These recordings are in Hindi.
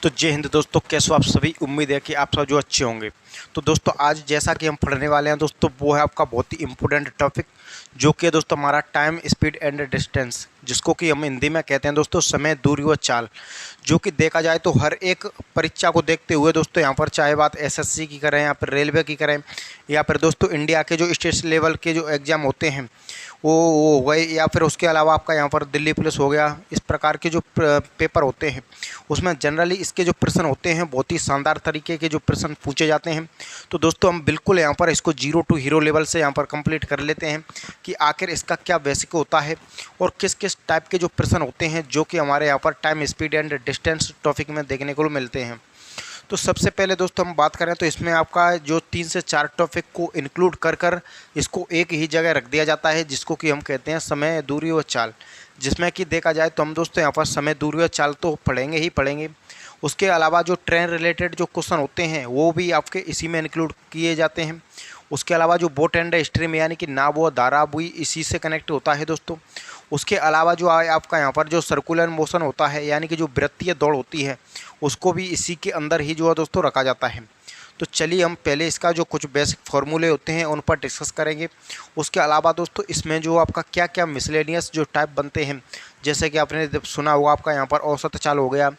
तो जय हिंद दोस्तों, कैसे हो आप सभी। उम्मीद है कि आप सब जो अच्छे होंगे। तो दोस्तों आज जैसा कि हम पढ़ने वाले हैं दोस्तों, वो है आपका बहुत ही इंपॉर्टेंट टॉपिक, जो कि दोस्तों हमारा टाइम, स्पीड एंड डिस्टेंस, जिसको कि हम हिंदी में कहते हैं दोस्तों समय, दूरी व चाल। जो कि देखा जाए तो हर एक परीक्षा को देखते हुए दोस्तों यहाँ पर चाहे बात एसएससी की करें या फिर रेलवे की करें या फिर दोस्तों इंडिया के जो स्टेट लेवल के जो एग्ज़ाम होते हैं वो हो गए, या फिर उसके अलावा आपका यहाँ पर दिल्ली पुलिस हो गया, इस प्रकार के जो पेपर होते हैं उसमें जनरली इसके जो प्रश्न होते हैं बहुत ही शानदार तरीके के जो प्रश्न पूछे जाते हैं। तो दोस्तों हम बिल्कुल यहाँ पर इसको 0 to हीरो लेवल से यहाँ पर कंप्लीट कर लेते हैं कि आखिर इसका क्या बेसिक होता है और किस किस टाइप के जो प्रश्न होते हैं जो कि हमारे यहाँ पर time, speed and distance topic में देखने को मिलते हैं। तो सबसे पहले दोस्तों हम बात करें तो इसमें आपका जो 3 से 4 टॉपिक को इंक्लूड कर कर इसको एक ही जगह रख दिया जाता है, जिसको कि हम कहते हैं समय, दूरी और चाल। जिसमें कि देखा जाए तो हम दोस्तों यहाँ पर समय, दूरी और चाल तो पढ़ेंगे ही पढ़ेंगे। उसके अलावा जो ट्रेन रिलेटेड जो क्वेश्चन होते हैं वो भी आपके इसी में इंक्लूड किए जाते हैं। उसके अलावा जो बोट एंड स्ट्रीम यानी कि नाव व धारा भी इसी से कनेक्ट होता है दोस्तों। उसके अलावा जो आपका यहाँ पर जो सर्कुलर मोशन होता है यानी कि जो वृत्तीय दौड़ होती है उसको भी इसी के अंदर ही जो है दोस्तों रखा जाता है। तो चलिए हम पहले इसका जो कुछ बेसिक फार्मूले होते हैं उन पर डिस्कस करेंगे। उसके अलावा दोस्तों इसमें जो आपका क्या क्या मिसलेनियस जो टाइप बनते हैं, जैसे कि आपने सुना होगा आपका यहाँ पर औसत चाल हो गया,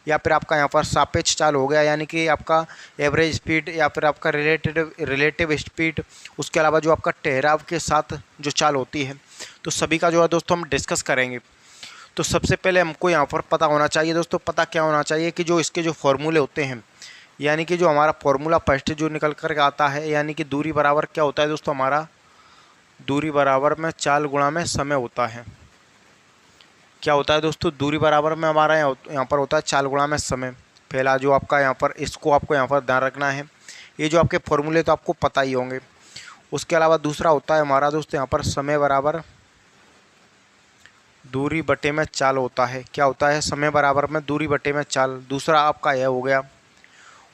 या फिर आपका यहाँ पर सापेक्ष चाल हो गया यानी कि आपका एवरेज स्पीड, या फिर आपका रिलेटिव स्पीड। उसके अलावा जो आपका ठहराव के साथ जो चाल होती है, तो सभी का जो है दोस्तों हम डिस्कस करेंगे। तो सबसे पहले हमको यहाँ पर पता होना चाहिए दोस्तों, पता क्या होना चाहिए कि जो इसके जो फॉर्मूले होते हैं, यानी कि जो हमारा फॉर्मूला फर्स्ट जो निकल कर आता है, यानी कि दूरी बराबर क्या होता है दोस्तों, हमारा दूरी बराबर में चाल गुणा में समय होता है। क्या होता है दोस्तों, दूरी बराबर में हमारा यहाँ पर होता है चाल गुणा में समय। पहला जो आपका यहाँ पर, इसको आपको यहाँ पर ध्यान रखना है। ये जो आपके फॉर्मूले तो आपको पता ही होंगे। उसके अलावा दूसरा होता है हमारा दोस्तों यहाँ पर समय बराबर दूरी बटे में चाल होता है। क्या होता है, समय बराबर में दूरी बटे में चाल। दूसरा आपका यह हो गया।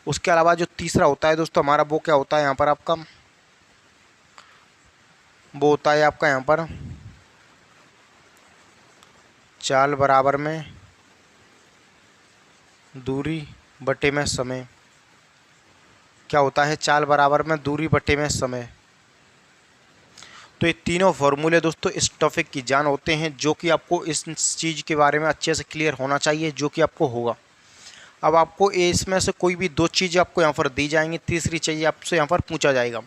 उसके अलावा जो तीसरा होता है दोस्तों हमारा, वो क्या होता है यहाँ पर आपका, वो होता है आपका यहाँ पर चाल बराबर में दूरी बटे में समय। क्या होता है, चाल बराबर में दूरी बटे में समय। तो ये तीनों फॉर्मूले दोस्तों इस टॉपिक की जान होते हैं, जो कि आपको इस चीज़ के बारे में अच्छे से क्लियर होना चाहिए, जो कि आपको होगा। अब आपको इसमें से कोई भी 2 चीज़ आपको यहाँ पर दी जाएंगी, तीसरी चाहिए आपसे यहाँ पर पूछा जाएगा।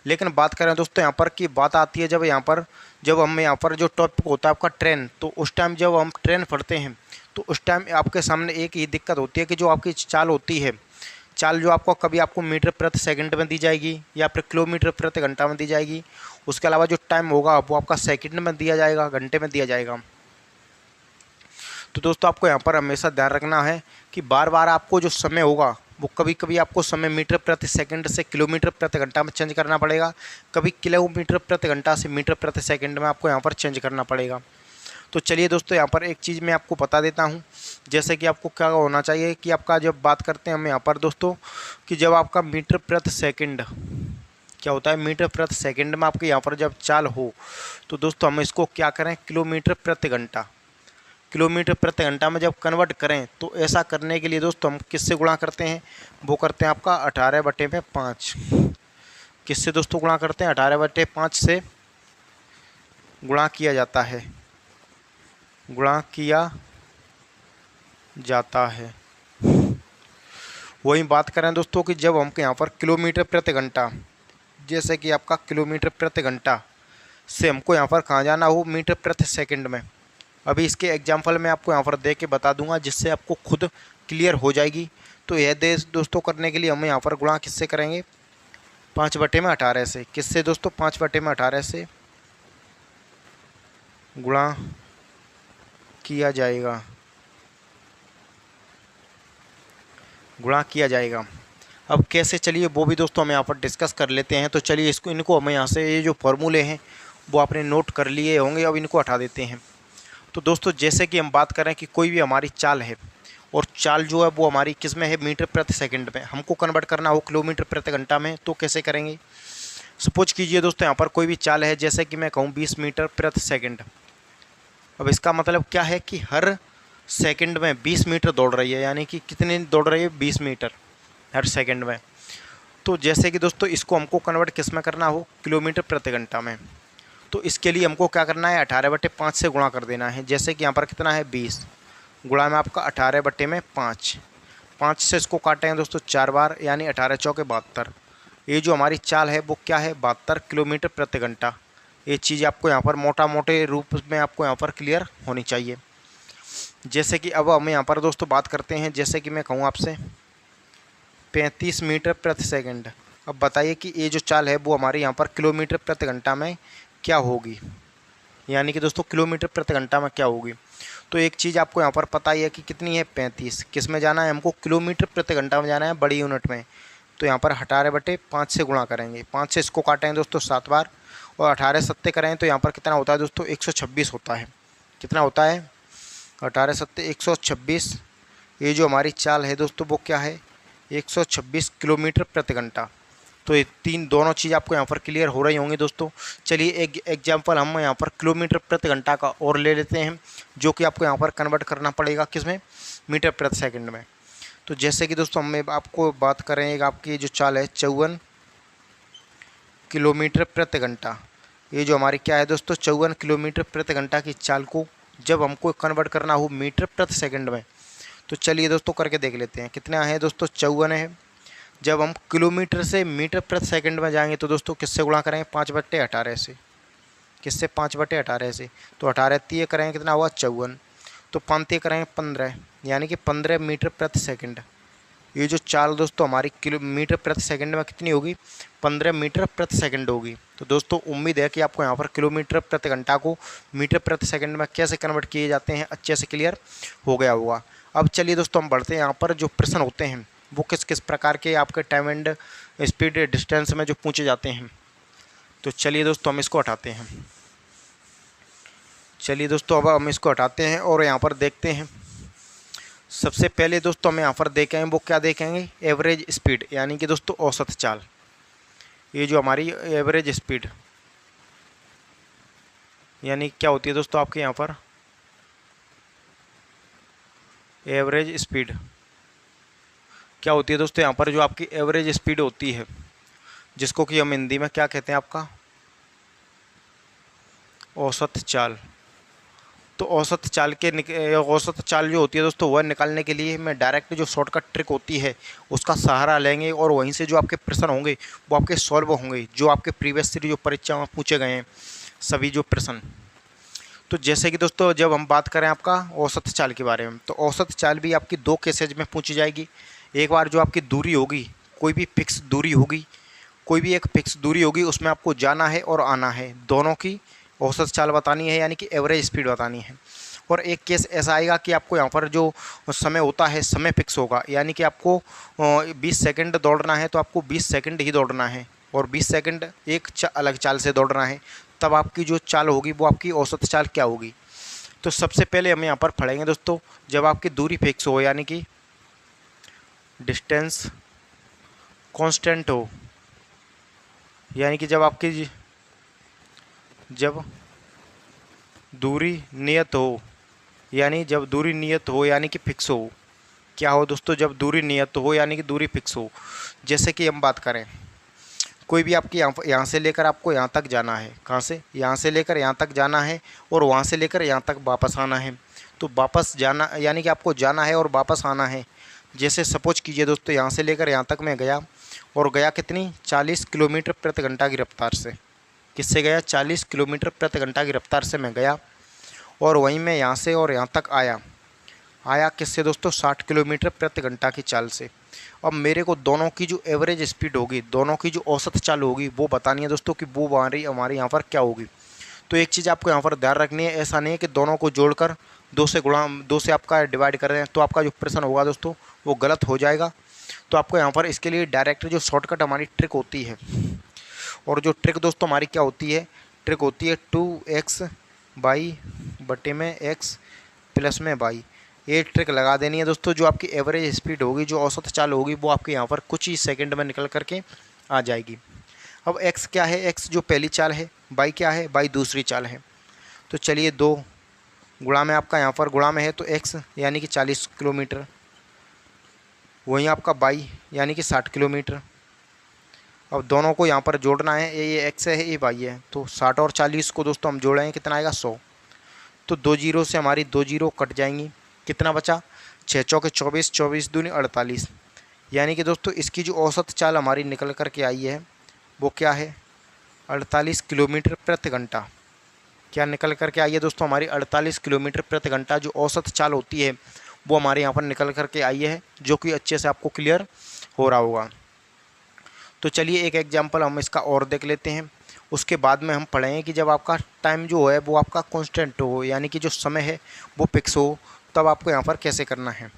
लेकिन बात करें दोस्तों यहाँ पर की बात आती है जब हम यहाँ पर जो टॉपिक होता है आपका ट्रेन, तो उस टाइम जब हम ट्रेन पढ़ते हैं तो उस टाइम आपके सामने एक ही दिक्कत होती है कि जो आपकी चाल होती है, चाल जो आपको कभी आपको मीटर प्रति सेकंड में दी जाएगी या फिर किलोमीटर प्रति घंटा में दी जाएगी। उसके अलावा जो टाइम होगा वो आपका सेकंड में दिया जाएगा, घंटे में दिया जाएगा। तो दोस्तों आपको यहाँ पर हमेशा ध्यान रखना है कि बार बार आपको जो समय होगा वो कभी कभी आपको समय मीटर प्रति सेकंड से किलोमीटर प्रति घंटा में चेंज करना पड़ेगा, कभी किलोमीटर प्रति घंटा से मीटर प्रति सेकंड में आपको यहाँ पर चेंज करना पड़ेगा। तो चलिए दोस्तों यहाँ पर एक चीज़ मैं आपको बता देता हूँ, जैसे कि आपको क्या होना चाहिए कि आपका जब बात करते हैं हम यहाँ पर दोस्तों कि जब आपका मीटर प्रति सेकंड क्या होता है, मीटर प्रति सेकंड में आपके यहाँ पर जब चाल हो, तो दोस्तों हम इसको क्या करें, किलोमीटर प्रति घंटा, किलोमीटर प्रति घंटा में जब कन्वर्ट करें तो ऐसा करने के लिए दोस्तों हम किससे गुणा करते हैं, वो करते हैं आपका 18/5। किससे दोस्तों गुणा करते हैं, 18/5 से गुणा किया जाता है, गुणा किया जाता है। वही बात करें दोस्तों कि जब हम यहाँ पर किलोमीटर प्रति घंटा, जैसे कि आपका किलोमीटर प्रति घंटा से हमको यहाँ पर कहाँ जाना हो, मीटर प्रति सेकंड में। अभी इसके एग्जाम्पल मैं आपको यहाँ पर दे के बता दूंगा, जिससे आपको खुद क्लियर हो जाएगी। तो यह दोस्तों करने के लिए हम यहाँ पर गुणा किससे करेंगे, 5/18 से। किससे दोस्तों, 5/18 से गुणा किया जाएगा, गुणा किया जाएगा। अब कैसे, चलिए वो भी दोस्तों हम यहाँ पर डिस्कस कर लेते हैं। तो चलिए इनको हम यहाँ से, ये जो फॉर्मूले हैं वो आपने नोट कर लिए होंगे, अब इनको हटा देते हैं। तो दोस्तों जैसे कि हम बात करें कि कोई भी हमारी चाल है और चाल जो है वो हमारी किस में है, मीटर प्रति सेकंड में। हमको कन्वर्ट करना हो किलोमीटर प्रति घंटा में, तो कैसे करेंगे। सपोज कीजिए दोस्तों यहाँ पर कोई भी चाल है, जैसे कि मैं कहूँ 20 मीटर प्रति सेकंड। अब इसका मतलब क्या है कि हर सेकंड में 20 मीटर दौड़ रही है, यानी कि कितनी दौड़ रही है, 20 मीटर हर सेकंड में। तो जैसे कि दोस्तों इसको हमको कन्वर्ट किस में करना हो, किलोमीटर प्रति घंटा में। तो इसके लिए हमको क्या करना है, 18/5 से गुणा कर देना है। जैसे कि यहाँ पर कितना है, 20 गुणा में आपका 18/5, 5 से इसको काटेंगे दोस्तों 4 बार, यानी 18 चौके 72। ये जो हमारी चाल है वो क्या है, 72 किलोमीटर प्रति घंटा। ये चीज़ आपको यहाँ पर मोटा मोटे रूप में आपको यहाँ पर क्लियर होनी चाहिए। जैसे कि अब हम यहाँ पर दोस्तों बात करते हैं, जैसे कि मैं कहूँ आपसे 35 मीटर प्रति सेकंड। अब बताइए कि ये जो चाल है वो हमारे यहाँ पर किलोमीटर प्रति घंटा में क्या होगी, यानी कि दोस्तों किलोमीटर प्रति घंटा में क्या होगी। तो एक चीज़ आपको यहाँ पर पता ही है कि कितनी है, 35। किस में जाना है हमको, किलोमीटर प्रति घंटा में जाना है, बड़ी यूनिट में। तो यहाँ पर 18/5 से गुणा करेंगे, 5 से इसको काटेंगे दोस्तों 7 बार, और 18 सत्ते करें तो यहाँ पर कितना होता है दोस्तों, 126 होता है। कितना होता है, 18 सत्ते 126। ये जो हमारी चाल है दोस्तों वो क्या है, 126 किलोमीटर प्रति घंटा। तो ये दोनों चीज़ आपको यहाँ पर क्लियर हो रही होंगी दोस्तों। चलिए एक एग्जांपल हम यहाँ पर किलोमीटर प्रति घंटा का और ले लेते हैं, जो कि आपको यहाँ पर कन्वर्ट करना पड़ेगा किस में, मीटर प्रति सेकंड में। तो जैसे कि दोस्तों हम आपको बात करें, आपकी जो चाल है 54 किलोमीटर प्रति घंटा। ये जो हमारी क्या है दोस्तों, 54 किलोमीटर प्रति घंटा की चाल को जब हमको कन्वर्ट करना हो मीटर प्रति सेकंड में, तो चलिए दोस्तों करके देख लेते हैं। कितना है दोस्तों, 54 है। जब हम किलोमीटर से मीटर प्रति सेकंड में जाएंगे तो दोस्तों किससे गुणा करेंगे, 5/18 से। किससे, 5/18 से। तो 18 तीय करेंगे कितना हुआ, 54। तो 5 करेंगे 15, यानी कि 15 मीटर प्रति सेकंड। ये जो चाल दोस्तों हमारी किलोमीटर प्रति सेकंड में कितनी होगी, 15 मीटर प्रति सेकंड होगी। तो दोस्तों उम्मीद है कि आपको यहाँ पर किलोमीटर प्रति घंटा को मीटर प्रति सेकंड में कैसे कन्वर्ट किए जाते हैं अच्छे से क्लियर हो गया होगा। अब चलिए दोस्तों हम बढ़ते हैं, यहाँ पर जो प्रश्न होते हैं वो किस किस प्रकार के आपके टाइम एंड स्पीड डिस्टेंस में जो पूछे जाते हैं। तो चलिए दोस्तों हम इसको हटाते हैं। चलिए दोस्तों अब हम इसको हटाते हैं और यहाँ पर देखते हैं। सबसे पहले दोस्तों हम यहाँ पर देखेंगे वो क्या देखेंगे, एवरेज स्पीड, यानी कि दोस्तों औसत चाल। ये जो हमारी एवरेज स्पीड यानी क्या होती है दोस्तों, आपके यहाँ पर एवरेज स्पीड क्या होती है दोस्तों, यहाँ पर जो आपकी एवरेज स्पीड होती है, जिसको कि हम हिंदी में क्या कहते हैं, आपका औसत चाल। तो औसत चाल जो होती है दोस्तों वह निकालने के लिए मैं डायरेक्ट जो शॉर्टकट ट्रिक होती है उसका सहारा लेंगे, और वहीं से जो आपके प्रश्न होंगे वो आपके सॉल्व होंगे, जो आपके प्रीवियस जो परीक्षा में पूछे गए हैं सभी जो प्रश्न। तो जैसे कि दोस्तों जब हम बात करें आपका औसत चाल के बारे में, तो औसत चाल भी आपकी 2 केसेज में पूछी जाएगी। एक बार जो आपकी दूरी होगी, कोई भी फिक्स दूरी होगी, कोई भी एक फिक्स दूरी होगी, उसमें आपको जाना है और आना है, दोनों की औसत चाल बतानी है, यानी कि एवरेज स्पीड बतानी है। और एक केस ऐसा आएगा कि आपको यहाँ पर जो समय होता है, समय फिक्स होगा, यानी कि आपको 20 सेकंड दौड़ना है तो आपको 20 सेकंड ही दौड़ना है, और 20 सेकंड एक अलग चाल से दौड़ना है, तब आपकी जो चाल होगी वो आपकी औसत चाल क्या होगी। तो सबसे पहले हम यहाँ पर पढ़ेंगे दोस्तों, जब आपकी दूरी फिक्स हो, यानी कि डिस्टेंस कांस्टेंट हो, यानी कि जब दूरी नियत हो, यानी जब दूरी नियत हो यानी कि फिक्स हो। क्या हो दोस्तों, जब दूरी नियत हो यानी कि दूरी फिक्स हो। जैसे कि हम बात करें, कोई भी आपकी यहाँ से लेकर आपको यहाँ तक जाना है, कहाँ से, यहाँ से लेकर यहाँ तक जाना है, और वहाँ से लेकर यहाँ तक वापस आना है। तो वापस जाना यानी कि आपको जाना है और वापस आना है। जैसे सपोज कीजिए दोस्तों, यहाँ से लेकर यहाँ तक मैं गया, और गया कितनी, 40 किलोमीटर प्रति घंटा की रफ्तार से। किससे गया, 40 किलोमीटर प्रति घंटा की रफ्तार से मैं गया, और वहीं मैं यहाँ से और यहाँ तक आया किससे दोस्तों, 60 किलोमीटर प्रति घंटा की चाल से। अब मेरे को दोनों की जो एवरेज स्पीड होगी, दोनों की जो औसत चाल होगी वो बतानी है दोस्तों कि वो हमारी यहाँ पर क्या होगी। तो एक चीज़ आपको यहाँ पर ध्यान रखनी है, ऐसा नहीं है कि दोनों को जोड़कर 2 से आपका डिवाइड कर रहे हैं तो आपका जो प्रश्न होगा दोस्तों वो गलत हो जाएगा। तो आपको यहाँ पर इसके लिए डायरेक्ट जो शॉर्टकट हमारी ट्रिक होती है, और जो ट्रिक दोस्तों हमारी क्या होती है, ट्रिक होती है 2x बाई बटे में x प्लस में बाई। ये ट्रिक लगा देनी है दोस्तों। जो आपकी एवरेज स्पीड होगी, जो औसत चाल होगी, वो आपके यहाँ पर कुछ ही सेकंड में निकल करके आ जाएगी। अब x क्या है, x जो पहली चाल है, बाई क्या है, बाई दूसरी चाल है। तो चलिए 2 गुणा में आपका यहाँ पर गुणा में है तो x यानी कि 40 किलोमीटर, वहीं आपका बाई यानी कि 60 किलोमीटर। अब दोनों को यहाँ पर जोड़ना है, ये x है ये y है, तो 60 और 40 को दोस्तों हम जोड़ेंगे, कितना आएगा 100। तो 2 जीरो से हमारी 2 जीरो कट जाएंगी, कितना बचा 6 चौके 24, 24 दूनी 48। यानी कि दोस्तों इसकी जो औसत चाल हमारी निकल कर के आई है वो क्या है 48 किलोमीटर प्रति घंटा। क्या निकल कर के आई है दोस्तों हमारी 48 किलोमीटर प्रति घंटा जो औसत चाल होती है वो हमारे यहाँ पर निकल कर के आई है, जो कि अच्छे से आपको क्लियर हो रहा होगा। तो चलिए एक एग्जांपल हम इसका और देख लेते हैं, उसके बाद में हम पढ़ेंगे कि जब आपका टाइम जो है वो आपका कांस्टेंट हो, यानी कि जो समय है वो फिक्स हो, तब आपको यहाँ पर कैसे करना है।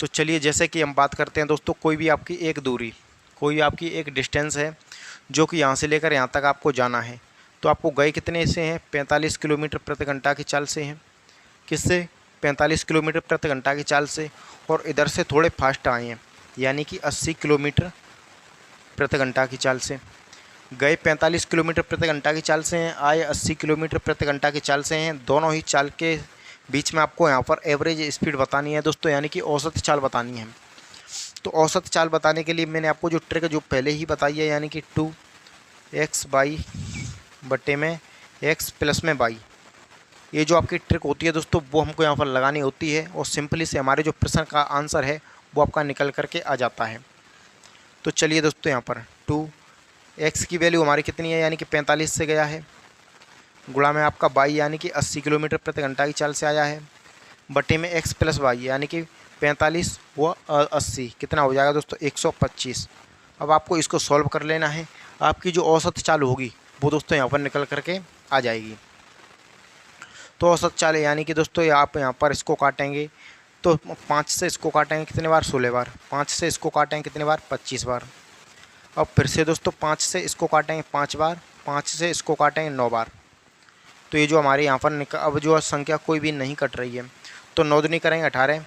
तो चलिए जैसे कि हम बात करते हैं दोस्तों, कोई भी आपकी एक डिस्टेंस है जो कि यहाँ से लेकर यहाँ तक आपको जाना है, तो आपको गए कितने से हैं 45 किलोमीटर प्रति घंटा की चाल से हैं। किससे 45 किलोमीटर प्रति घंटा की चाल से, और इधर से थोड़े फास्ट आए हैं यानी कि 80 किलोमीटर प्रति घंटा की चाल से। गए 45 किलोमीटर प्रति घंटा की चाल से हैं, आए 80 किलोमीटर प्रति घंटा की चाल से हैं। दोनों ही चाल के बीच में आपको यहाँ पर एवरेज स्पीड बतानी है दोस्तों, यानी कि औसत चाल बतानी है। तो औसत चाल बताने के लिए मैंने आपको जो ट्रिक जो पहले ही बताई है, यानी कि 2x बाई बटे में x प्लस में बाई, ये जो आपकी ट्रिक होती है दोस्तों वो हमको यहाँ पर लगानी होती है, और सिंपली से हमारे जो प्रश्न का आंसर है वो आपका निकल करके आ जाता है। तो चलिए दोस्तों यहाँ पर 2x की वैल्यू हमारी कितनी है, यानी कि 45 से गया है, गुणा में आपका बाई यानी कि 80 किलोमीटर प्रति घंटा की चाल से आया है, बटे में x प्लस बाई यानी कि 45 व 80 कितना हो जाएगा दोस्तों 125। अब आपको इसको सॉल्व कर लेना है, आपकी जो औसत चाल होगी वो दोस्तों यहाँ पर निकल करके आ जाएगी। तो औसत चाल यानी कि दोस्तों आप यहाँ पर इसको काटेंगे तो 5 से इसको काटेंगे कितने बार 16 बार, 5 से इसको काटेंगे कितने बार 25 बार। अब फिर से दोस्तों 5 से इसको काटेंगे 5 बार, 5 से इसको काटेंगे 9 बार। तो ये जो हमारे यहाँ पर अब जो संख्या कोई भी नहीं कट रही है, तो 9 दूनी करेंगे 18,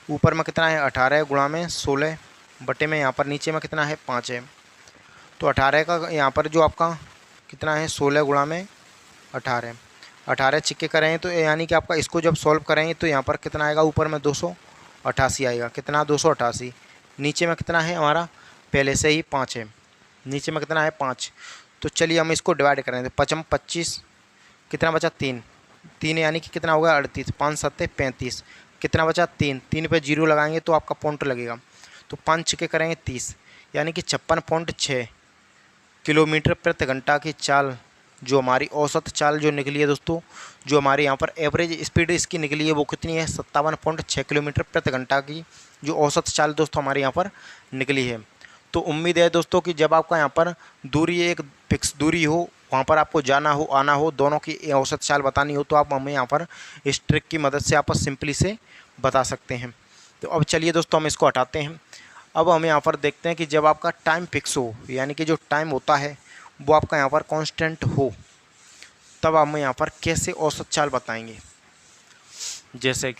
ऊपर में कितना है 18 गुणा में 16 बटे में यहाँ पर नीचे में कितना है 5 है। तो 18 का यहाँ पर जो आपका कितना है 16 गुणा में 18 चिक्के करेंगे, तो यानी कि आपका इसको जब सॉल्व करेंगे तो यहाँ पर कितना आएगा, ऊपर में 288 आएगा, कितना 288, नीचे में कितना है हमारा पहले से ही 5 है, नीचे में कितना है 5। तो चलिए हम इसको डिवाइड करेंगे, 5 25 कितना बचा 3 यानी कि कितना होगा 38, 5 7 35 कितना बचा 3 पे जीरो लगाएंगे तो आपका पॉइंट लगेगा, तो 5 छिक्के करेंगे 30 यानी कि 56.6 किलोमीटर प्रति घंटा की चाल जो हमारी औसत चाल जो निकली है दोस्तों, जो हमारे यहाँ पर एवरेज स्पीड इसकी निकली है वो कितनी है 57.6 किलोमीटर प्रति घंटा की जो औसत चाल दोस्तों हमारे यहाँ पर निकली है। तो उम्मीद है दोस्तों कि जब आपका यहाँ पर दूरी एक फिक्स दूरी हो, वहाँ पर आपको जाना हो आना हो, दोनों की औसत चाल बतानी हो, तो आप हमें यहाँ पर इस ट्रिक की मदद से आप सिंपली से बता सकते हैं। तो अब चलिए दोस्तों हम इसको हटाते हैं। अब हम यहाँ पर देखते हैं कि जब आपका टाइम फिक्स हो, यानी कि जो टाइम होता है वो आपका यहाँ पर कांस्टेंट हो, तब हम यहाँ पर कैसे औसत चाल बताएंगे। जैसे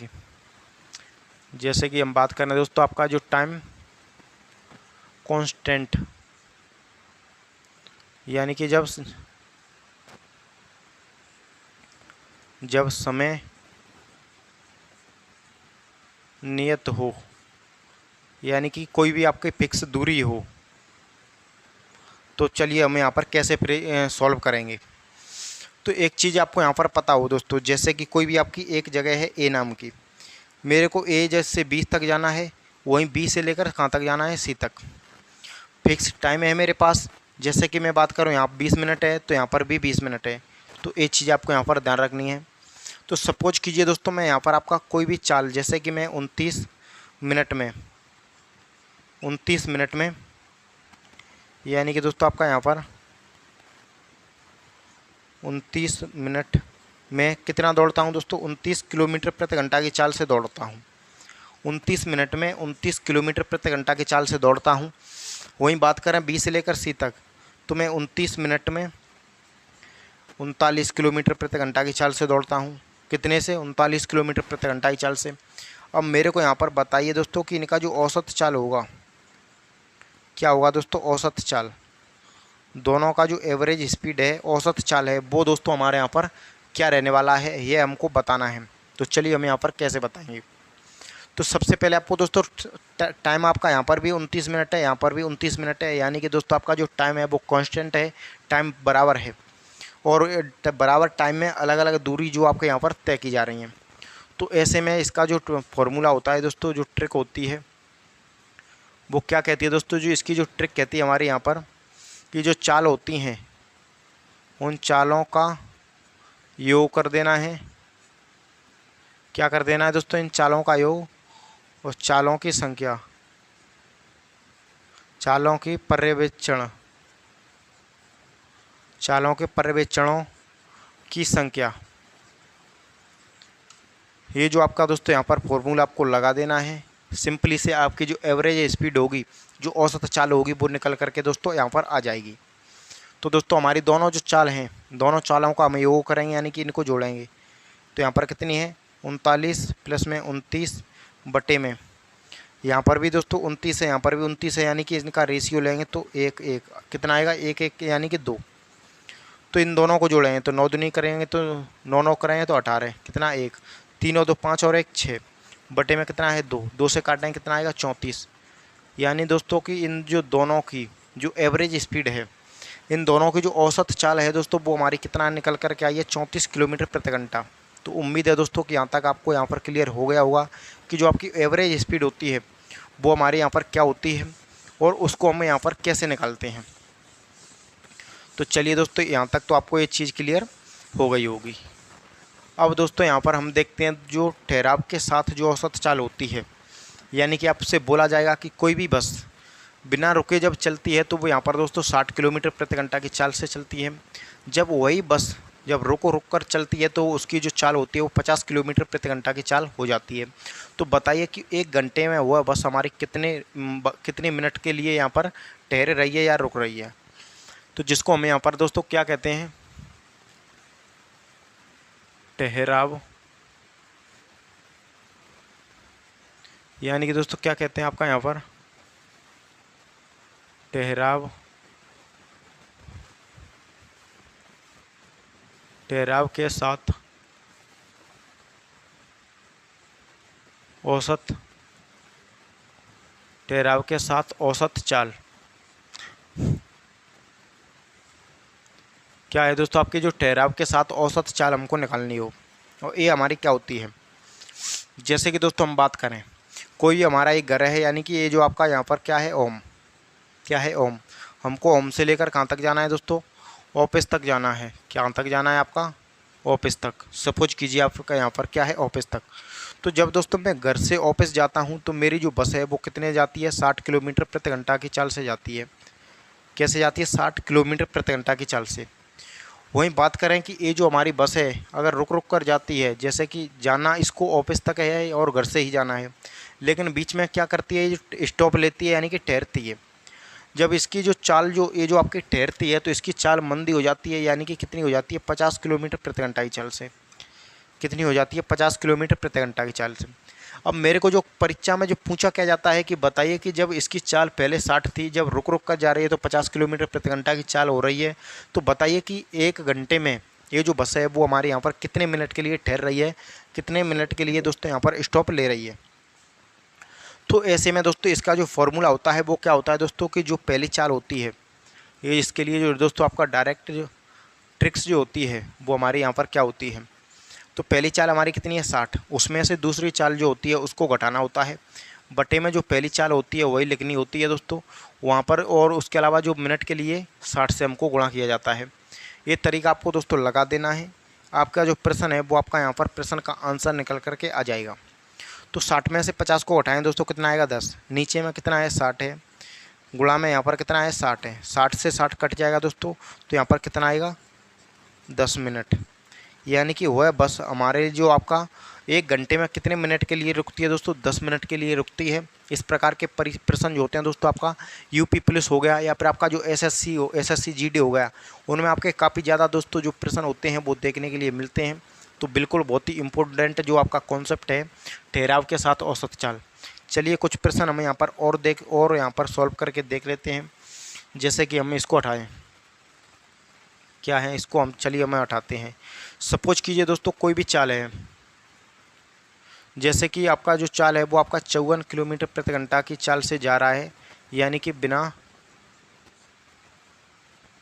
कि हम बात कर रहे हैं दोस्तों, आपका जो टाइम कांस्टेंट यानी कि जब समय नियत हो, यानी कि कोई भी आपकी फिक्स दूरी हो, तो चलिए हम यहाँ पर कैसे सॉल्व करेंगे। तो एक चीज़ आपको यहाँ पर पता हो दोस्तों, जैसे कि कोई भी आपकी एक जगह है ए नाम की, मेरे को ए जैसे 20 तक जाना है, वहीं बी से लेकर कहाँ तक जाना है सी तक। फिक्स टाइम है मेरे पास, जैसे कि मैं बात करूँ यहाँ 20 मिनट है तो यहाँ पर भी 20 मिनट है, तो एक चीज़ आपको यहाँ पर ध्यान रखनी है। तो सपोज कीजिए दोस्तों मैं यहाँ पर आपका कोई भी चाल, जैसे कि मैं 29 मिनट में यानी कि दोस्तों आपका यहाँ पर 29 मिनट में कितना दौड़ता हूँ दोस्तों 29 किलोमीटर प्रति घंटा की चाल से दौड़ता हूँ। 29 मिनट में 29 किलोमीटर प्रति घंटा की चाल से दौड़ता हूँ। वहीं बात करें बी से लेकर सी तक, तो मैं 29 मिनट में 39 किलोमीटर प्रति घंटा की चाल से दौड़ता हूँ। कितने से 39 किलोमीटर प्रति घंटा की चाल से। अब मेरे को यहाँ पर बताइए दोस्तों कि इनका जो औसत चाल होगा क्या होगा दोस्तों, औसत चाल, दोनों का जो एवरेज स्पीड है औसत चाल है वो दोस्तों हमारे यहाँ पर क्या रहने वाला है ये हमको बताना है। तो चलिए हम यहाँ पर कैसे बताएंगे। तो सबसे पहले आपको दोस्तों टाइम आपका यहाँ पर भी 29 मिनट है, यहाँ पर भी 29 मिनट है, यानी कि दोस्तों आपका जो टाइम है वो कांस्टेंट है, टाइम बराबर है और बराबर टाइम में अलग अलग दूरी जो आपके यहाँ पर तय की जा रही हैं। तो ऐसे में इसका जो फॉर्मूला होता है दोस्तों, जो ट्रिक होती है वो क्या कहती है दोस्तों, जो इसकी जो ट्रिक कहती है हमारे यहाँ पर कि जो चाल होती हैं उन चालों का योग कर देना है। क्या कर देना है दोस्तों, इन चालों का योग और चालों की संख्या, चालों की पर्यवेक्षण, चालों के पर्यवेक्षणों की संख्या। ये जो आपका दोस्तों यहाँ पर फॉर्मूला आपको लगा देना है। सिंपली से आपकी जो एवरेज स्पीड होगी, जो औसत चाल होगी वो निकल करके दोस्तों यहाँ पर आ जाएगी। तो दोस्तों हमारी दोनों जो चाल हैं, दोनों चालों का हम योग करेंगे यानी कि इनको जोड़ेंगे। तो यहाँ पर कितनी है 39 प्लस में 29 बटे में, यहाँ पर भी दोस्तों 29 है, यहाँ पर भी 29 है, यानी कि इनका रेशियो लेंगे तो 1 1 कितना आएगा 1 1 यानी कि 2। तो इन दोनों को जोड़ेंगे तो 9 दूनी करेंगे तो 9 9 करेंगे तो 18, कितना 1, 3 और 2 5 और 1 6 बटे में कितना है 2, 2 से काटेंगे कितना आएगा 34। यानी दोस्तों कि इन जो दोनों की जो एवरेज स्पीड है, इन दोनों की जो औसत चाल है दोस्तों वो हमारी कितना निकल कर के आई है 34 किलोमीटर प्रति घंटा। तो उम्मीद है दोस्तों कि यहाँ तक आपको यहाँ पर क्लियर हो गया होगा कि जो आपकी एवरेज स्पीड होती है वो हमारे यहाँ पर क्या होती है और उसको हम यहाँ पर कैसे निकालते हैं। तो चलिए दोस्तों यहाँ तक तो आपको ये चीज़ क्लियर हो गई होगी। अब दोस्तों यहाँ पर हम देखते हैं जो ठहराव के साथ जो औसत चाल होती है, यानी कि आपसे बोला जाएगा कि कोई भी बस बिना रुके जब चलती है तो वो यहाँ पर दोस्तों 60 किलोमीटर प्रति घंटा की चाल से चलती है। जब वही बस जब रुक कर चलती है तो उसकी जो चाल होती है वो 50 किलोमीटर प्रति घंटा की चाल हो जाती है। तो बताइए कि 1 घंटे में वह बस हमारी कितने मिनट के लिए यहाँ पर ठहर रही है या रुक रही है। तो जिसको हम यहाँ पर दोस्तों क्या कहते हैं, ठहराव, यानी कि दोस्तों क्या कहते हैं आपका यहाँ पर ठहराव, ठहराव के साथ औसत, ठहराव के साथ औसत चाल क्या है दोस्तों, आपके जो ठहराव के साथ औसत चाल हमको निकालनी हो और ये हमारी क्या होती है। जैसे कि दोस्तों हम बात करें, कोई हमारा एक घर है, यानी कि ये जो आपका यहाँ पर क्या है ओम, क्या है ओम, हमको ओम से लेकर कहाँ तक जाना है दोस्तों, ऑफिस तक जाना है। कहाँ तक जाना है आपका, ऑफिस तक। सपोज कीजिए आपका यहाँ पर क्या है ऑफिस तक। तो जब दोस्तों मैं घर से ऑफिस जाता हूँ तो मेरी जो बस है वो कितने जाती है 60 किलोमीटर प्रति घंटा की चाल से जाती है। कैसे जाती है 60 किलोमीटर प्रति घंटा की चाल से। वहीं बात करें कि ये जो हमारी बस है अगर रुक कर जाती है, जैसे कि जाना इसको ऑफिस तक है और घर से ही जाना है, लेकिन बीच में क्या करती है, ये स्टॉप लेती है यानी कि ठहरती है। जब इसकी जो चाल जो ये जो आपकी ठहरती है तो इसकी चाल मंदी हो जाती है, यानी कि कितनी हो जाती है 50 किलोमीटर प्रति घंटा की चाल से। कितनी हो जाती है 50 किलोमीटर प्रति घंटा की चाल से। अब मेरे को जो परीक्षा में जो पूछा क्या जाता है कि बताइए कि जब इसकी चाल पहले 60 थी, जब रुक कर जा रही है तो 50 किलोमीटर प्रति घंटा की चाल हो रही है, तो बताइए कि 1 घंटे में ये जो बस है वो हमारे यहाँ पर कितने मिनट के लिए ठहर रही है, कितने मिनट के लिए दोस्तों यहाँ पर स्टॉप ले रही है। तो ऐसे में दोस्तों इसका जो फॉर्मूला होता है वो क्या होता है दोस्तों कि जो पहली चाल होती है, ये इसके लिए जो दोस्तों आपका डायरेक्ट जो ट्रिक्स जो होती है वो हमारे यहाँ पर क्या होती है। तो पहली चाल हमारी कितनी है 60, उसमें से दूसरी चाल जो होती है उसको घटाना होता है, बटे में जो पहली चाल होती है वही लिखनी होती है दोस्तों वहाँ पर, और उसके अलावा जो मिनट के लिए 60 से हमको गुणा किया जाता है। ये तरीका आपको दोस्तों लगा देना है। आपका जो प्रश्न है वो आपका यहाँ पर प्रश्न का आंसर निकल करके आ जाएगा। तो 60 में से 50 को घटाएं दोस्तों कितना आएगा 10, नीचे में कितना है 60 है, गुणा में यहाँ पर कितना है 60 है, 60 से 60 कट जाएगा दोस्तों, तो यहाँ पर कितना आएगा 10 मिनट। यानी कि वह बस हमारे जो आपका 1 घंटे में कितने मिनट के लिए रुकती है दोस्तों, 10 मिनट के लिए रुकती है। इस प्रकार के प्रश्न जो होते हैं दोस्तों, आपका यूपी पुलिस हो गया या फिर आपका जो एसएससी जीडी हो गया, उनमें आपके काफ़ी ज़्यादा दोस्तों जो प्रश्न होते हैं वो देखने के लिए मिलते हैं। तो बिल्कुल बहुत ही इम्पोर्टेंट जो आपका कॉन्सेप्ट है ठहराव के साथ औसत चाल। चलिए कुछ प्रश्न हम यहाँ पर और यहाँ पर सॉल्व करके देख लेते हैं। जैसे कि हम इसको हटाएं, क्या है, इसको हम चलिए हमें हटाते हैं। सपोज कीजिए दोस्तों कोई भी चाल है, जैसे कि आपका जो चाल है वो आपका 54 किलोमीटर प्रति घंटा की चाल से जा रहा है, यानी कि बिना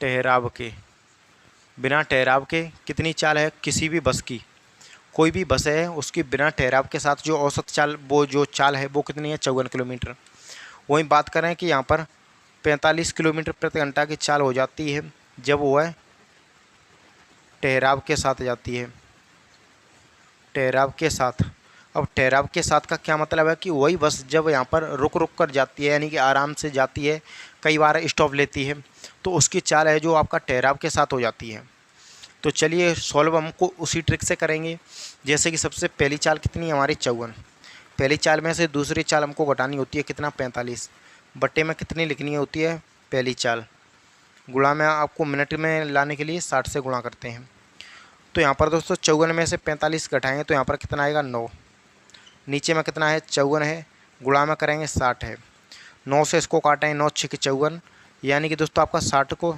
ठहराव के कितनी चाल है किसी भी बस की, कोई भी बस है उसकी बिना ठहराव के साथ जो औसत चाल, वो जो चाल है वो कितनी है, 54 किलोमीटर। वहीं बात करें कि यहाँ पर 45 किलोमीटर प्रति घंटा की चाल हो जाती है जब वह ठहराव के साथ जाती है, ठहराव के साथ। अब ठहराव के साथ का क्या मतलब है कि वही बस जब यहाँ पर रुक रुक कर जाती है, यानी कि आराम से जाती है, कई बार स्टॉप लेती है, तो उसकी चाल है जो आपका ठहराव के साथ हो जाती है। तो चलिए सॉल्व हमको उसी ट्रिक से करेंगे। जैसे कि सबसे पहली चाल कितनी है हमारी, 54। पहली चाल में से दूसरी चाल हमको घटानी होती है कितना, 45, बट्टे में कितनी लिखनी होती है, पहली चाल, गुणा में आपको मिनट में लाने के लिए 60 से गुणा करते हैं। तो यहाँ पर दोस्तों 54 में से 45 घटाएंगे तो यहाँ पर कितना आएगा, 9। नीचे में कितना है, 54 है, गुणा में करेंगे 60 है, 9 से इसको काटेंगे, 9 6 54, यानी कि दोस्तों आपका 60 को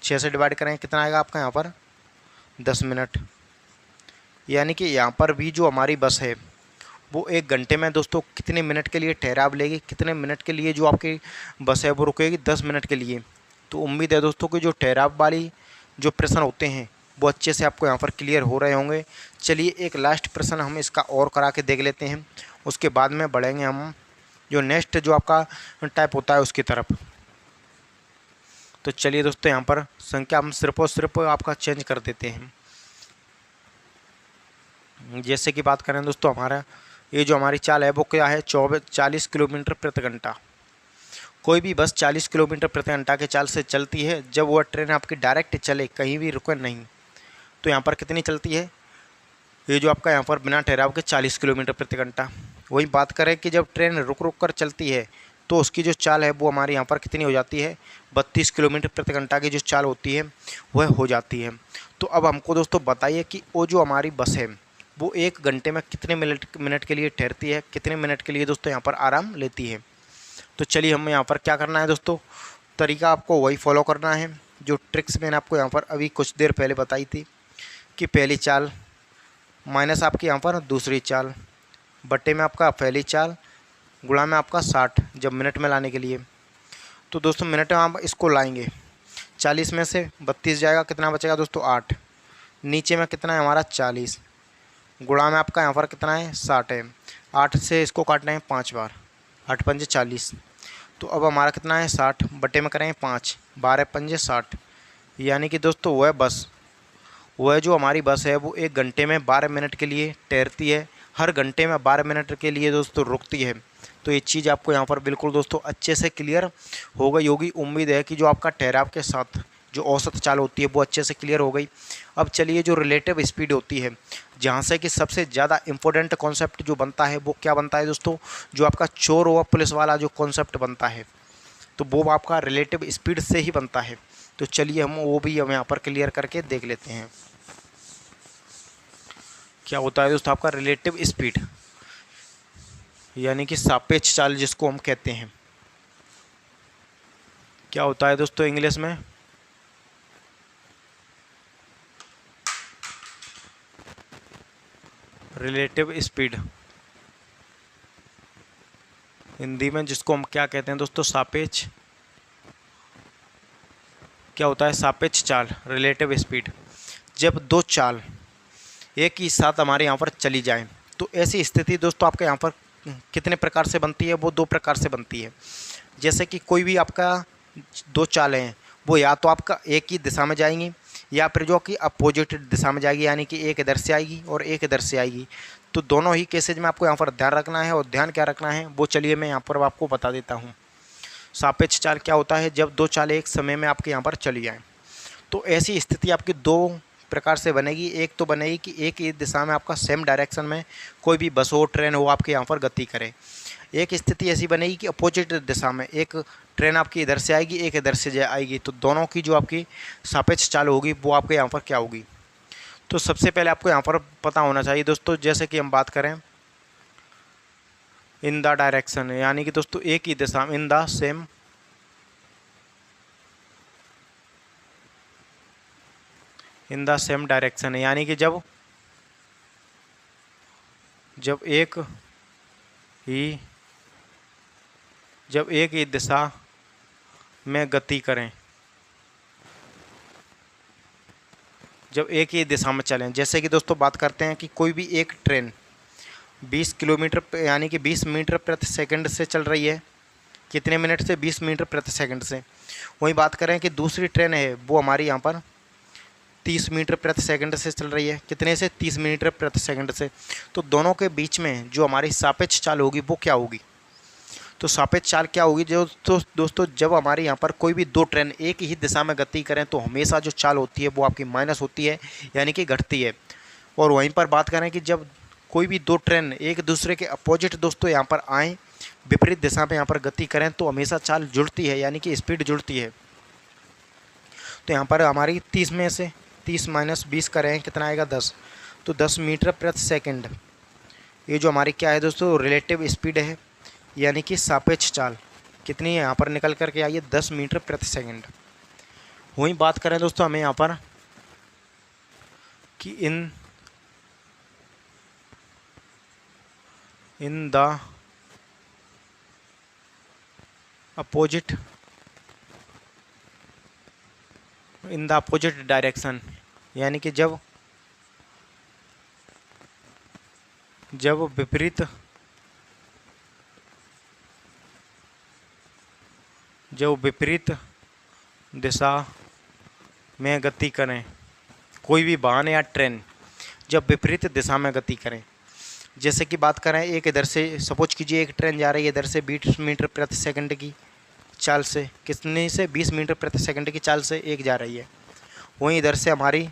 6 से डिवाइड करेंगे, कितना आएगा आपका यहाँ पर 10 मिनट। यानी कि यहाँ पर भी जो हमारी बस है वो 1 घंटे में दोस्तों कितने मिनट के लिए ठहराव लेगी, कितने मिनट के लिए जो आपकी बस है वो रुकेगी, 10 मिनट के लिए। तो उम्मीद है दोस्तों कि जो ठहराव वाली जो प्रश्न होते हैं वो अच्छे से आपको यहाँ पर क्लियर हो रहे होंगे। चलिए एक लास्ट प्रश्न हम इसका और करा के देख लेते हैं, उसके बाद में बढ़ेंगे हम जो नेक्स्ट जो आपका टाइप होता है उसकी तरफ। तो चलिए दोस्तों यहाँ पर संख्या हम सिर्फ और सिर्फ आपका चेंज कर देते हैं। जैसे कि बात करें दोस्तों, हमारा ये जो हमारी चाल है वो क्या है, 40 किलोमीटर प्रति घंटा। कोई भी बस 40 किलोमीटर प्रति घंटा के चाल से चलती है जब वह ट्रेन आपकी डायरेक्ट चले, कहीं भी रुके नहीं। तो यहाँ पर कितनी चलती है, ये जो आपका यहाँ पर बिना ठहराव के 40 किलोमीटर प्रति घंटा। वही बात करें कि जब ट्रेन रुक रुक कर चलती है तो उसकी जो चाल है वो हमारे यहाँ पर कितनी हो जाती है, 32 किलोमीटर प्रति घंटा की जो चाल होती है वह हो जाती है। तो अब हमको दोस्तों बताइए कि वो जो हमारी बस है वो 1 घंटे में कितने मिनट के लिए ठहरती है, कितने मिनट के लिए दोस्तों यहाँ पर आराम लेती है। तो चलिए हमें यहाँ पर क्या करना है दोस्तों, तरीका आपको वही फॉलो करना है जो ट्रिक्स मैंने आपको यहाँ पर अभी कुछ देर पहले बताई थी, कि पहली चाल माइनस आपकी यहाँ पर दूसरी चाल, बट्टे में आपका पहली चाल, गुणा में आपका 60 जब मिनट में लाने के लिए। तो दोस्तों मिनट में आप इसको लाएंगे, 40 में से 32 जाएगा, कितना बचेगा दोस्तों 8, नीचे में कितना है हमारा 40, गुणा में आपका यहाँ पर कितना है 60 है, 8 से इसको काटना है 5 बार, 8 पंजे 40। तो अब हमारा कितना है 60, बट्टे में करेंगे 5, 12 पंजे 60, यानी कि दोस्तों वह जो हमारी बस है वो 1 घंटे में 12 मिनट के लिए ठहरती है, हर घंटे में 12 मिनट के लिए दोस्तों रुकती है। तो ये चीज़ आपको यहाँ पर बिल्कुल दोस्तों अच्छे से क्लियर हो गई होगी। उम्मीद है कि जो आपका ठहराव के साथ जो औसत चाल होती है वो अच्छे से क्लियर हो गई। अब चलिए जो रिलेटिव स्पीड होती है, जहाँ से कि सबसे ज़्यादा इम्पोर्टेंट कॉन्सेप्ट जो बनता है वो क्या बनता है दोस्तों, जो आपका चोर व पुलिस वाला जो कॉन्सेप्ट बनता है तो वो आपका रिलेटिव स्पीड से ही बनता है। तो चलिए हम यहाँ पर क्लियर करके देख लेते हैं क्या होता है दोस्तों आपका रिलेटिव स्पीड, यानी कि सापेक्ष चाल जिसको हम कहते हैं। क्या होता है दोस्तों इंग्लिश में, रिलेटिव स्पीड, हिंदी में जिसको हम क्या कहते हैं दोस्तों, सापेक्ष। क्या होता है सापेक्ष चाल, रिलेटिव स्पीड। जब दो चाल एक ही साथ हमारे यहाँ पर चली जाए तो ऐसी स्थिति दोस्तों आपके यहाँ पर कितने प्रकार से बनती है, वो 2 प्रकार से बनती है। जैसे कि कोई भी आपका 2 चालें हैं वो या तो आपका एक ही दिशा में जाएंगी या फिर जो कि अपोजिट दिशा में जाएगी, यानी कि एक इधर से आएगी और एक इधर से आएगी। तो दोनों ही केसेज में आपको यहाँ पर ध्यान रखना है, और ध्यान क्या रखना है वो चलिए मैं यहाँ पर आपको बता देता हूँ। सापेक्ष चाल क्या होता है, जब 2 चालें एक समय में आपके यहाँ पर चली जाएँ तो ऐसी स्थिति आपकी 2 प्रकार से बनेगी। एक तो बनेगी कि एक ही दिशा में आपका सेम डायरेक्शन में कोई भी बस हो ट्रेन हो आपके यहाँ पर गति करे। एक स्थिति ऐसी बनेगी कि अपोजिट दिशा में एक ट्रेन आपकी इधर से आएगी, एक इधर से आएगी। तो दोनों की जो आपकी सापेक्ष चाल होगी वो आपके यहाँ पर क्या होगी। तो सबसे पहले आपको यहाँ पर पता होना चाहिए दोस्तों, जैसे कि हम बात करें इन द डायरेक्शन, यानी कि दोस्तों एक ही दिशा में, in the same in the same direction है, यानी कि जब ही जब एक ही दिशा में गति करें, जब एक ही दिशा में चलें। जैसे कि दोस्तों बात करते हैं कि कोई भी एक ट्रेन 20 किलोमीटर यानी कि 20 मीटर प्रति सेकंड से चल रही है। कितने मिनट से? 20 मीटर प्रति सेकंड से। वहीं बात करें कि दूसरी ट्रेन है वो हमारी यहाँ पर 30 मीटर प्रति सेकंड से चल रही है। कितने से? 30 मीटर प्रति सेकंड से। तो दोनों के बीच में जो हमारी सापेक्ष चाल होगी वो क्या होगी? तो सापेक्ष चाल क्या होगी? जो तो दोस्तों जब हमारे यहाँ पर कोई भी दो ट्रेन एक ही दिशा में गति करें तो हमेशा जो चाल होती है वो आपकी माइनस होती है, यानी कि घटती है। और वहीं पर बात करें कि जब कोई भी दो ट्रेन एक दूसरे के अपोजिट दोस्तों यहाँ पर आएँ, विपरीत दिशा में यहाँ पर गति करें तो हमेशा चाल जुड़ती है, यानी कि स्पीड जुड़ती है। तो यहाँ पर हमारी 30 में से 30 माइनस 20 करें कितना आएगा? 10। तो 10 मीटर प्रति सेकंड, ये जो हमारी क्या है दोस्तों? रिलेटिव स्पीड है, यानी कि सापेक्ष चाल कितनी है यहाँ पर निकल करके आई है? 10 मीटर प्रति सेकंड। वहीं बात करें दोस्तों हमें यहाँ पर कि इन द अपोजिट डायरेक्शन, यानी कि जब विपरीत दिशा में गति करें, कोई भी वाहन या ट्रेन जब विपरीत दिशा में गति करें। जैसे कि बात करें एक इधर से, सपोज कीजिए एक ट्रेन जा रही है इधर से 20 मीटर प्रति सेकंड की चाल से, कितने से? 20 मीटर प्रति सेकंड की चाल से एक जा रही है। वहीं इधर से हमारी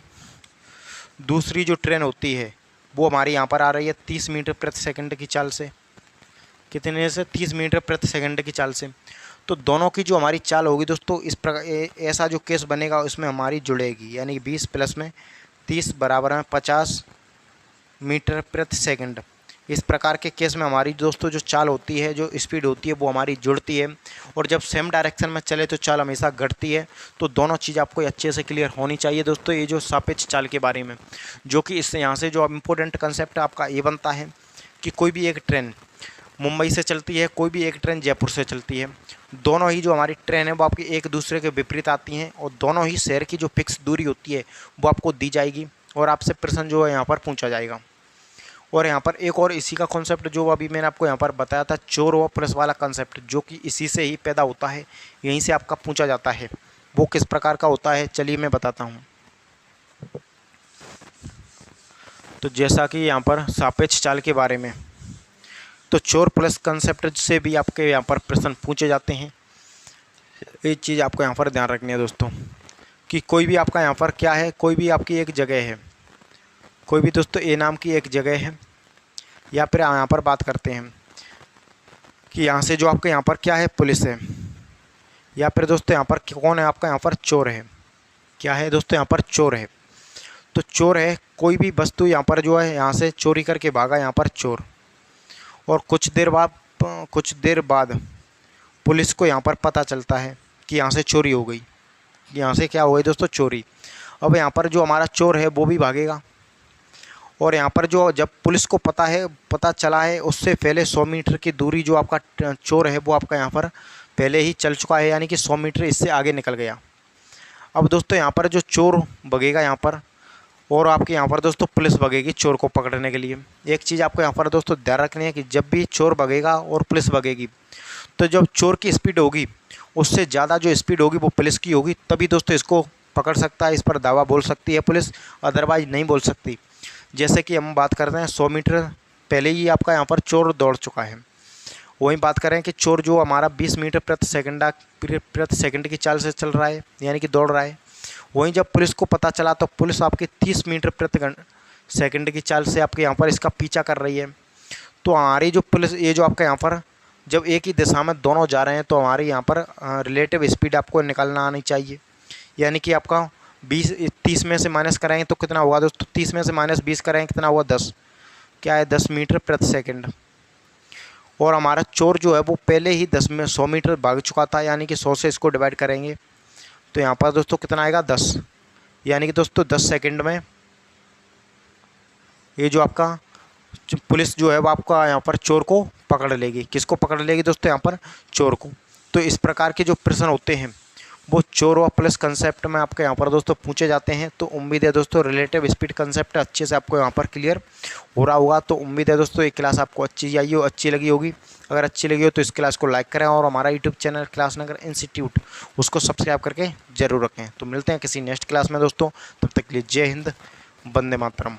दूसरी जो ट्रेन होती है वो हमारी यहाँ पर आ रही है 30 मीटर प्रति सेकंड की चाल से। कितने से? 30 मीटर प्रति सेकंड की चाल से। तो दोनों की जो हमारी चाल होगी दोस्तों इस प्रकार, ऐसा जो केस बनेगा उसमें हमारी जुड़ेगी, यानी 20 प्लस में 30 बराबर में 50 मीटर प्रति सेकंड। इस प्रकार के केस में हमारी दोस्तों जो चाल होती है, जो स्पीड होती है वो हमारी जुड़ती है। और जब सेम डायरेक्शन में चले तो चाल हमेशा घटती है। तो दोनों चीज़ आपको अच्छे से क्लियर होनी चाहिए दोस्तों, ये जो सापेक्ष चाल के बारे में, जो कि इससे यहाँ से जो इम्पोर्टेंट कंसेप्ट आपका ये बनता है कि कोई भी एक ट्रेन मुंबई से चलती है, कोई भी एक ट्रेन जयपुर से चलती है। दोनों ही जो हमारी ट्रेन है वो आपकी एक दूसरे के विपरीत आती हैं और दोनों ही शहर की जो फिक्स दूरी होती है वो आपको दी जाएगी और आपसे प्रश्न जो है यहाँ पर पूछा जाएगा। और यहाँ पर एक और इसी का कॉन्सेप्ट जो अभी मैंने आपको यहाँ पर बताया था, चोर व पुलिस वाला कॉन्सेप्ट, जो कि इसी से ही पैदा होता है, यहीं से आपका पूछा जाता है। वो किस प्रकार का होता है चलिए मैं बताता हूँ। तो जैसा कि यहाँ पर सापेक्ष चाल के बारे में, तो चोर पुलिस कंसेप्ट से भी आपके यहाँ पर प्रश्न पूछे जाते हैं। एक चीज़ आपको यहाँ पर ध्यान रखनी है दोस्तों कि कोई भी आपका यहाँ पर क्या है, कोई भी आपकी एक जगह है, कोई भी दोस्तों ए नाम की एक जगह है, या फिर यहाँ पर बात करते हैं कि यहाँ से जो आपके यहाँ पर क्या है, पुलिस है, या फिर दोस्तों यहाँ पर कौन है आपका यहाँ पर? चोर है। क्या है दोस्तों? यहाँ पर चोर है। तो चोर है, कोई भी वस्तु यहाँ पर जो है यहाँ से चोरी करके भागा यहाँ पर चोर, और कुछ देर बाद पुलिस को यहाँ पर पता चलता है कि यहाँ से चोरी हो गई, यहाँ से क्या हुआ है दोस्तों? चोरी। अब यहाँ पर जो हमारा चोर है वो भी भागेगा, और यहाँ पर जो जब पुलिस को पता चला है उससे पहले 100 मीटर की दूरी जो आपका चोर है वो आपका यहाँ पर पहले ही चल चुका है, यानी कि 100 मीटर इससे आगे निकल गया। अब दोस्तों यहाँ पर जो चोर भगेगा यहाँ पर, और आपके यहाँ पर दोस्तों पुलिस भगेगी चोर को पकड़ने के लिए। एक चीज़ आपको यहाँ पर दोस्तों ध्यान रखनी है कि जब भी चोर भगेगा और पुलिस भगेगी तो जब चोर की स्पीड होगी उससे ज़्यादा जो स्पीड होगी वो पुलिस की होगी, तभी दोस्तों इसको पकड़ सकता है, इस पर दावा बोल सकती है पुलिस, अदरवाइज नहीं बोल सकती। जैसे कि हम बात करते हैं 100 मीटर पहले ही आपका यहाँ पर चोर दौड़ चुका है। वहीं बात करें कि चोर जो हमारा 20 मीटर प्रति सेकंड की चाल से चल रहा है, यानी कि दौड़ रहा है। वहीं जब पुलिस को पता चला तो पुलिस आपकी 30 मीटर प्रति सेकंड की चाल से आपके यहाँ पर इसका पीछा कर रही है। तो हमारी जो पुलिस, ये जो आपका यहाँ पर जब एक ही दिशा में दोनों जा रहे हैं तो हमारे यहाँ पर रिलेटिव स्पीड आपको निकालना आनी चाहिए, यानी कि आपका 30 में से माइनस कराएंगे तो कितना होगा दोस्तों? 30 में से माइनस 20 कराएंगे कितना हुआ? 10। क्या है? 10 मीटर प्रति सेकंड। और हमारा चोर जो है वो पहले ही 100 मीटर भाग चुका था, यानी कि 100 से इसको डिवाइड करेंगे तो यहाँ पर दोस्तों कितना आएगा? 10। यानी कि दोस्तों 10 सेकंड में ये जो आपका पुलिस जो है वो आपका यहाँ पर चोर को पकड़ लेगी। किसको पकड़ लेगी दोस्तों? यहाँ पर चोर को। तो इस प्रकार के जो प्रश्न होते हैं वो चोर व पुलिस कंसेप्ट में आपके यहाँ पर दोस्तों पूछे जाते हैं। तो उम्मीद है दोस्तों रिलेटिव स्पीड कंसेप्ट अच्छे से आपको यहाँ पर क्लियर हो रहा होगा। तो उम्मीद है दोस्तों ये क्लास आपको अच्छी आई हो, अच्छी लगी होगी। अगर अच्छी लगी हो तो इस क्लास को लाइक करें और हमारा यूट्यूब चैनल क्लासनगर इंस्टीट्यूट उसको सब्सक्राइब करके जरूर रखें। तो मिलते हैं किसी नेक्स्ट क्लास में दोस्तों, तब तक के लिए जय हिंद, वंदे मातरम।